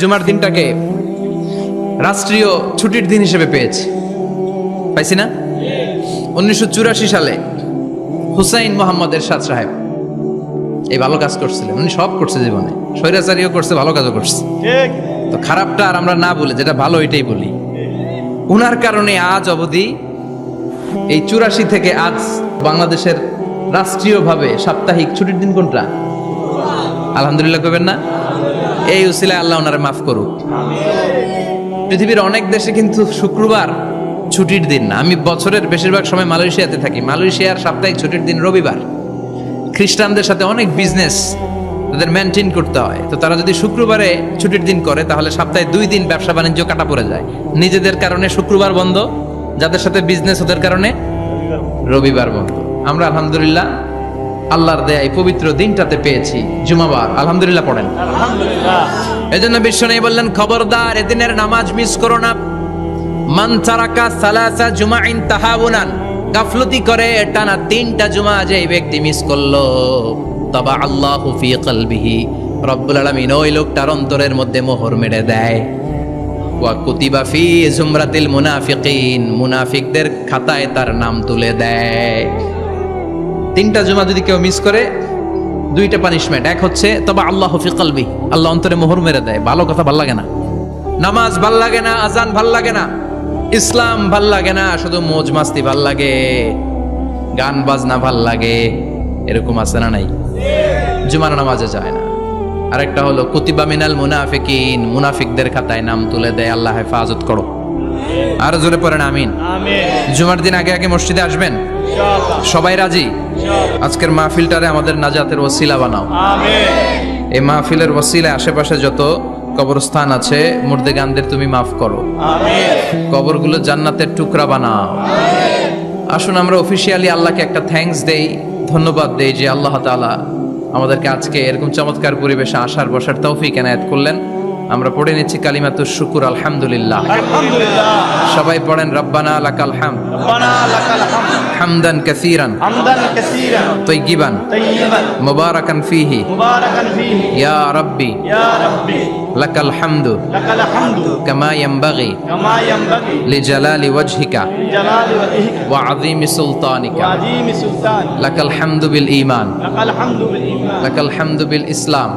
জুমার দিনটাকে রাষ্ট্রীয় ছুটির দিন হিসেবে পেয়েছি, পাইছি না? 1984 সালে হুসাইন মোহাম্মদ এরশাদ সাহেব এই ভালো কাজ করছিলেন। উনি সব করছে জীবনে, স্বৈরাচারীও করছে, ভালো কাজও করছে। তো খারাপটা আর আমরা না বলে যেটা ভালো এটাই বলি। উনার কারণে আজ অবধি এই 84 থেকে আজ বাংলাদেশের রাষ্ট্রীয়ভাবে সাপ্তাহিক ছুটির দিন কোনটা? আলহামদুলিল্লাহ কইবেন না? এই উসিলায় আল্লাহ ওনারে মাফ করুক। পৃথিবীর অনেক দেশে কিন্তু শুক্রবার ছুটির দিন না। আমি বছরের বেশিরভাগ সময় মালয়েশিয়াতে থাকি। মালয়েশিয়ার সাপ্তাহিক ছুটির দিন রবিবার। খ্রিস্টানদের সাথে অনেক বিজনেস তাদের মেনটেন করতে হয়, তো তারা যদি শুক্রবারে ছুটির দিন করে তাহলে সপ্তাহে 2 দিন ব্যবসা বাণিজ্য কাটা পড়ে যায়। নিজেদের কারণে শুক্রবার বন্ধ, যাদের সাথে বিজনেস ওদের কারণে রবিবার বন্ধ। আমরা আলহামদুলিল্লাহ আল্লাহর দেয়া এই পবিত্র দিনটাতে পেয়েছি জুমাবার। আলহামদুলিল্লাহ পড়েন আলহামদুলিল্লাহ। এজন্য বিশ্বনবী বললেন, খবরদার এদিনের নামাজ মিস করো না। মান তারাকা সালাসা জুমাইন তাহাউনান, গাফলতি করে টানা 3টা জুমা যে ব্যক্তি মিস করলো, তাবা আল্লাহু ফি কলবিহি, রব্বুল আলামিন ওই লোকটার অন্তরের মধ্যে মোহর মেরে দেয়। ওয়া কুতিবা ফি জুমরাতিল মুনাফিকিন, মুনাফিকদের খাতায় তার নাম তুলে দেয়। 3টা জুমা যদি কেউ মিস করে 2টা পানিশমেন্ট। এক হচ্ছে তবা আল্লাহু ফি কলবি, আল্লাহ অন্তরে মোহর মেরে দেয়। ভালো কথা ভাল লাগে না, নামাজ ভাল লাগে না, আজান ভাল লাগে না, ইসলাম ভাল লাগে না, শুধু মৌজ মাস্তি ভাল লাগে, গান বাজনা ভাল লাগে, এরকম আছে না নাই? জুমার নামাজে যায় না। আরেকটা হলো কুতিবা মিনাল মুনাফিকিন, মুনাফিকদের খাতায় নাম তুলে দেয়। আল্লাহ হেফাজত করো। আর জোরে পড়েন আমিন। জুমার দিন আগে আগে মসজিদে আসবেন সবাই, রাজি? আজকের মাহফিলটারে আমাদের নাজাতের ওসিলা বানাও। এই মাহফিলের ওসিলায় আশেপাশে যত কবরস্থান আছে মুর্দেগানদের তুমি মাফ করো, কবরগুলো জান্নাতের টুকরা বানাও। আসুন আমরা অফিসিয়ালি আল্লাহকে একটা থ্যাঙ্কস দেই, ধন্যবাদ দেই যে আল্লাহ তাআলা আমাদেরকে আজকে এরকম চমৎকার পরিবেশে আসার বসার তৌফিক এনায়েত করলেন। আমরা পড়ে নিচ্ছি কালিমাতুশ শুকুর, আলহামদুলিল্লাহ। সবাই পড়েন রব্বানা লাকাল হামদ, হামদান কাসীরান তাইয়িবান মুবারাকান ফীহি ইয়া রাব্বি লাকাল হামদু কামা ইয়ানবাগি লিজালালি ওয়াজহিকা ওয়া আযীমি সুলতানিকা লাকাল হামদু বিল ঈমান লাকাল হামদু বিল ইসলাম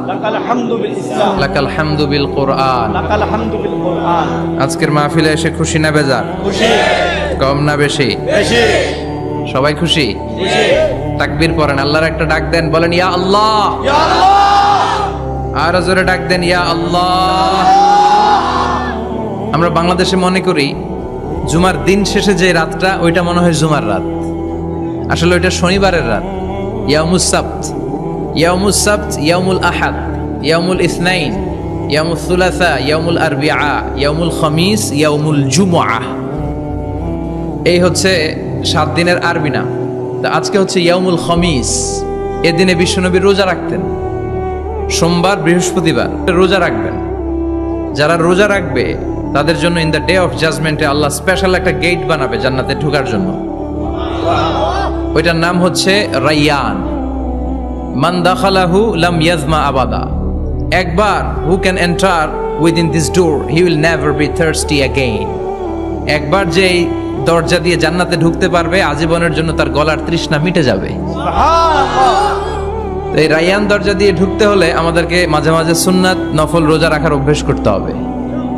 লাকাল হামদু বিল কুরআন। আজকের মাহফিলে এসে খুশি না বেজার? কম না বেশি? সবাই খুশি? তাকবীর পড়েন, আল্লাহর একটা ডাক দেন, বলেন ইয়া আল্লাহ। আর জোরে ডাক দেন ইয়া আল্লাহ। আমরা বাংলাদেশে মনে করি জুমার দিন শেষে যে রাতটা ওইটা মনে হয় জুমার রাত, আসলে ওইটা শনিবারের রাত। ইয়াউমুস সাবত, ইয়াউমুস সাবত, ইয়াউমুল আহাদ, ইয়াউমুল ইসনাইন, ইয়াউমুল সুলাসা, ইয়াউমুল আরবিআ, ইয়াউমুল খামিস, ইয়াউমুল জুমআহ। এই হচ্ছে 7 দিনের আরবি নাম। তা আজকে হচ্ছে ইয়াউমুল খামিস। এদিনে বিশ্বনবী রোজা রাখতেন, সোমবার বৃহস্পতিবার রোজা রাখবেন। যারা রোজা রাখবে তাদের জন্য ইন দ্য ডে অফ জাজমেন্টে আল্লাহ স্পেশাল একটা গেট বানাবে জান্নাতে ঢোকার জন্য। ওইটার নাম হচ্ছে রাইয়ান। মান দাখালাহু লাম ইয়াজমা আবাদা, একবার who can enter within this door he will never be thirsty again. একবার যে দরজা দিয়ে জান্নাতে ঢুকতে পারবে আজীবনের জন্য তার গলার তৃষ্ণা মিটে যাবে। এই রাইয়ান দরজা দিয়ে ঢুকতে হলে আমাদেরকে মাঝে মাঝে সুন্নাত নফল রোজা রাখার অভ্যেস করতে হবে।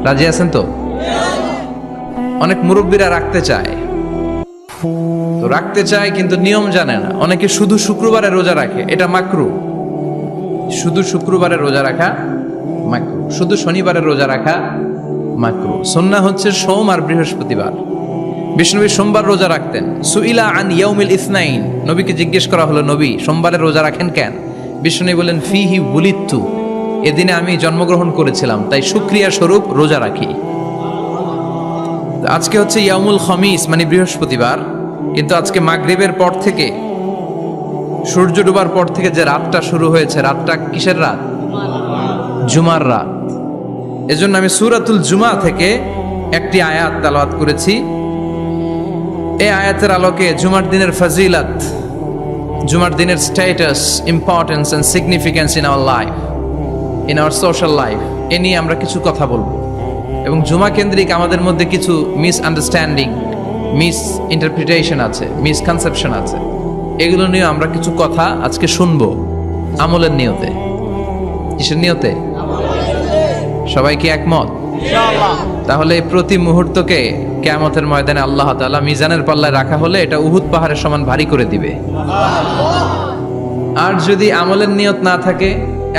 রাজি আছেন তো? অনেক মুরব্বীরা রাখতে চায়, তো রাখতে চায় কিন্তু নিয়ম জানে না। অনেকে শুধু শুক্রবারে রোজা রাখে, এটা মাকরু। শুধু শুক্রবারে রোজা রাখা মাকরু, শুধু শনিবারে রোজা রাখা মাকরু। সুন্নাহ হচ্ছে সোম আর বৃহস্পতিবার। বিষ্ণুনবী সোমবার রোজা রাখতেন। সুইলা আন ইয়াউমিল ইসনাইন, নবীকে জিজ্ঞেস করা হলো, নবী সোমবারে রোজা রাখেন কেন? বিষ্ণুনবী বলেন, ফিহি বুলিত্তু, এদিনে আমি জন্মগ্রহণ করেছিলাম তাই শুকরিয়া স্বরূপ রোজা রাখি। আজকে হচ্ছে ইয়াউমুল খামিস মানে বৃহস্পতিবার, কিন্তু আজকে মাগরিবের পর থেকে সূর্য ডোবার পর থেকে যে রাতটা শুরু হয়েছে, রাতটা কিসের রাত? জুমার রাত। এজন্য আমি সূরাতুল জুমা থেকে একটি আয়াত তেলাওয়াত করেছি। এই আয়াতের আলোকে জুমার দিনের ফজিলত, জুমার দিনের status, importance and significance in our life in our social life, এ নিয়ে আমরা কিছু কথা বলবো। এবং জুমা কেন্দ্রিক আমাদের মধ্যে কিছু মিসআন্ডারস্ট্যান্ডিং, মিস ইন্টারপ্রিটেশন আছে, মিসকনসেপশন আছে, এগুলো নিয়ে আমরা কিছু কথা আজকে শুনবো আমলের নিয়তে। কিসের নিয়তে? সবাই কি একমত? তাহলে প্রতি মুহূর্তকে কিয়ামতের ময়দানে আল্লাহ তাআলা মিজানের পাল্লায় রাখা হলে এটা উহুদ পাহাড়ের সমান ভারী করে দিবে। আর যদি আমলের নিয়ত না থাকে,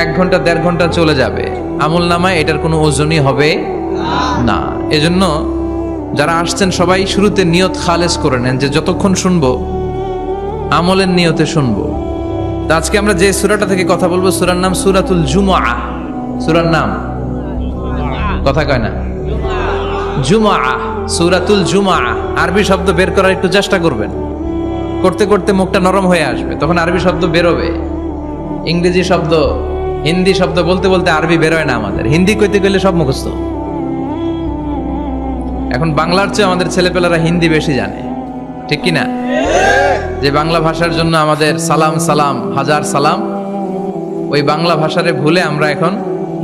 1 ঘন্টা 1.5 ঘন্টা চলে যাবে, আমল নামায় এটার কোনো ওজনই হবে না। এজন্য যারা আসছেন সবাই শুরুতে নিয়ত খালেস করে নেন যে যতক্ষণ শুনবো আমলের নিয়তে শুনবো। তো আজকে আমরা যে সূরাটা থেকে কথা বলবো, সূরার নাম সূরাতুল জুমআ। সূরার নাম কথা কয় না, জুমআ, সূরাতুল জুমআ। আরবি শব্দ বের করার একটু চেষ্টা করবেন, করতে করতে মুখটা নরম হয়ে আসবে, তখন আরবি শব্দ বেরোবে। ইংরেজি শব্দ, হিন্দি শব্দ বলতে বলতে আরবি বেরোয় না আমাদের। হিন্দি কইতে গেলে সব মুখস্থ। এখন বাংলার চেয়ে আমাদের ছেলেপেলারা হিন্দি বেশি জানে, ঠিক কি না? যে বাংলা ভাষার জন্য আমাদের সালাম সালাম হাজার সালাম, ওই বাংলা ভাষারে ভুলে আমরা এখন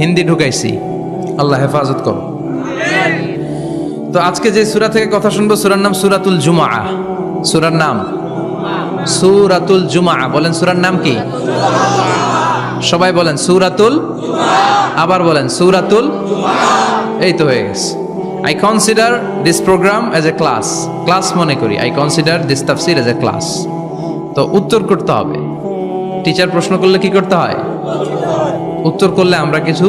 হিন্দি ঢুকাইছি। আল্লাহ হেফাজত করো। তো আজকে যে সূরা থেকে কথা শুনবো, সূরার নাম সূরাতুল জুমআ। সূরার নাম সূরাতুল জুমআ। বলেন সূরার নাম কি? সবাই বলেন সূরাতুল, আবার বলেন সূরাতুল। এই তো হয়ে গেছে। I consider this program as a class. Class মনে করি। I consider this tafsir as a class. তো উত্তর করতে হবে। টিচার প্রশ্ন করলে কি করতে হয়? উত্তর করলে আমরা কিছু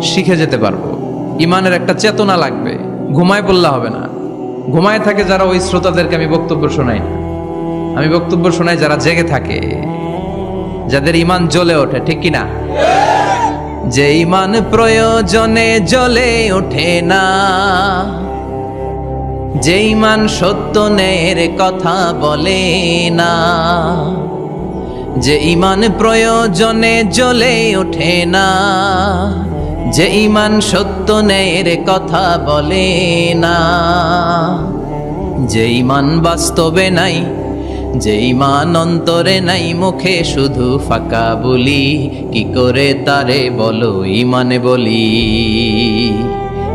শিখে যেতে পারবো। ইমানের একটা চেতনা লাগবে। ঘুমায় পড়লে হবে না। ঘুমায় থাকে যারা, ওই শ্রোতাদেরকে আমি বক্তব্য শোনাই না। আমি বক্তব্য শোনাই যারা জেগে থাকে, যাদের ইমান জ্বলে ওঠে, ঠিক কি না? যে ইমান প্রয়োজনে জ্বলে ওঠে না, যে ইমান সত্য ন্যায়ের কথা বলে না, যে ইমান প্রয়োজনে জ্বলে ওঠে না, যে ইমান সত্য ন্যায়ের কথা বলে না, যে ইমান বাস্তবে নাই, যে ইমান অন্তরে নাই, মুখে শুধু ফাঁকা বলি, কি করে তারে বলো ইমানে বলি,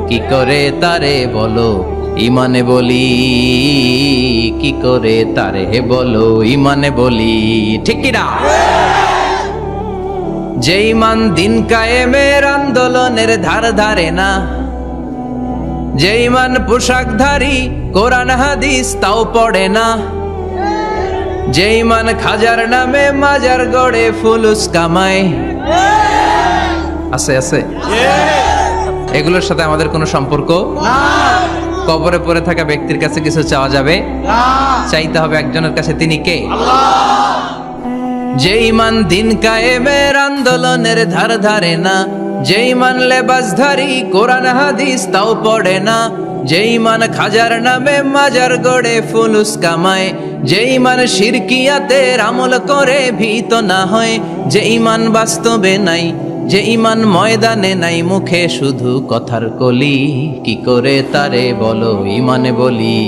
কি করে তারে বলো ইমানে বলি, কি করে তারে বলো ইমানে বলি, ঠিক কি না? যে ইমান দিন কায়েমের আন্দোলনের ধার ধারে না, যে ইমান পোশাকধারী কোরআন হাদিস তাও পড়ে না, যে ইমান খাজার নামে মাজার গড়ে ফুলুস কামায়, আছে আছে, এগুলোর সাথে আমাদের কোনো সম্পর্ক না। কবরে পড়ে থাকা ব্যক্তির কাছে কিছু চাওয়া যাবে না, চাইতে হবে একজনের কাছে, তিনি কে? আল্লাহ। যে ইমান দিন কায়েমের আন্দোলনের ধার ধারে না, যে ইমান লেবাসধারী কোরআন হাদিস তাও পড়ে না, যে ইমান খাজার নামে মাজার গড়ে ফুলুস কামায়, যে ইমান শিরকিয়াতের আমল করে ভীত না হয়, যে ইমান বাস্তবে নাই, যে ইমান ময়দানে নাই, মুখে শুধু কথার কলি, কি করে তারে বলো ইমানে বলি।